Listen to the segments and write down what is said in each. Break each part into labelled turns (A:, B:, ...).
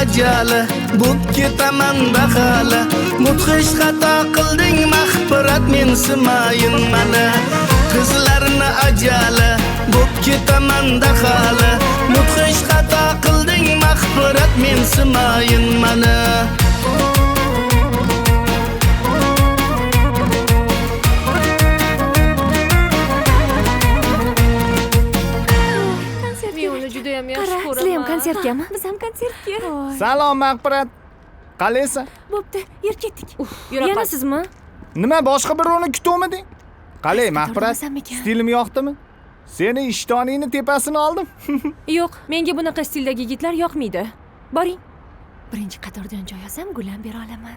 A: ajali bo'p ketaman bahali mudhish xato qilding mahfirat mensimayin mana qizlarni ajali bo'p ketaman dahali mudhish xato qilding mahfirat mensimayin mana
B: Sizlar ham konsertgami? Biz ham konsertga.
C: Salom Mahfirat. Qalaysan?
B: Bo'pti, yer ketdik.
D: Yana
B: sizmi?
C: Nima boshqa birovni kutuvmiding? Qalay Mahfirat?
B: Turmasammikan?
C: Stilim yoqdimi? Seni ishtoningni tepasini oldim.
D: Yo'q, menga bunaqa stildagi yigitlar yoqmaydi. Boring.
B: Birinchi qatordan joy olsam, gulam bera olaman.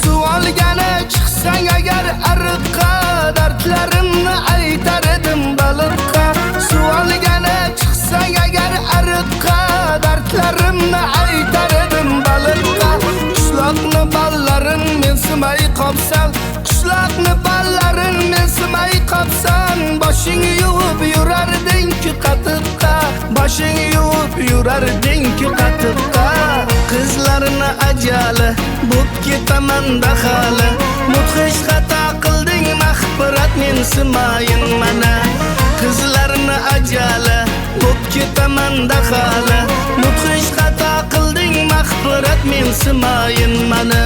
A: suv olgani chiqsang agar ariqqa dardlarimni aytar edim baliqqa suv olgani chiqsang agar ariqqa dardlarimni aytar edim baliqqa qishloqni ballarin mensimay qolsam qishloqni ballarin mensimay qolsam boshing yuvib yurarding-ku qatiqqa boshing yuvib yurarding-ku qatiqqa qizlarni ajali bo'p ketaman dahali mudhish xato qilding mahfirat mensimayin mana qizlarni ajali bo'p ketaman dahali mudhish xato qilding mahfirat mensimayin mana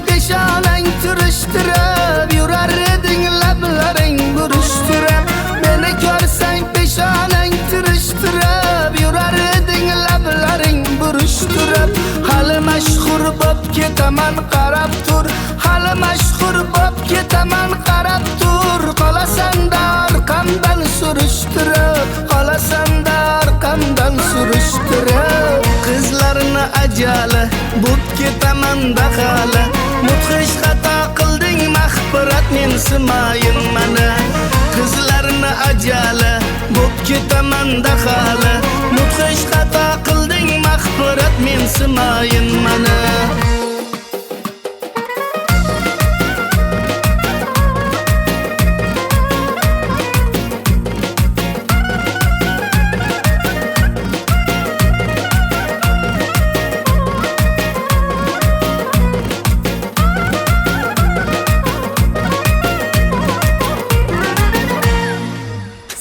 A: peshonang turishtirib yurar eding lablaring burishtirib meni ko'rsang peshonang turishtirib yurar eding lablaring burishtirib hali mashhur bo'p ketaman qarab tur hali mashhur bo'p ketaman qarab tur qolasan-da orqamdan surishtirib qolasan-da orqamdan surishtirib qizlarni ajali bo'p ketaman dahali mudhish xato qilding mahfirat mensimayin mana qizlarni ajali bo'p ketaman dahali mudhish xato qilding mahfirat mensimayin mana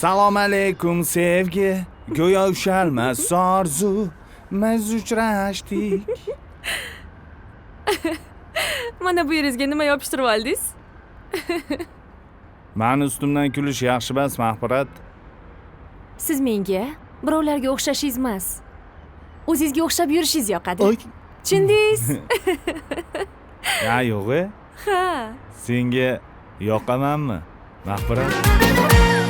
C: Salom alaykum sevgi, go'yo ushalmas orzu, biz uchrashdik.
D: Mana bu yeringizga nima yopishtirib oldingiz?
C: Mani ustimdan kulish yaxshi emas, Mahfirat.
D: Siz menga birovlarga o'xshashingiz emas. O'zingizga o'xshab yurishingiz yoqadi. Tushundingiz?
C: Yo'q-e?
D: Ha.
C: Senga yoqamanmi, Mahfirat?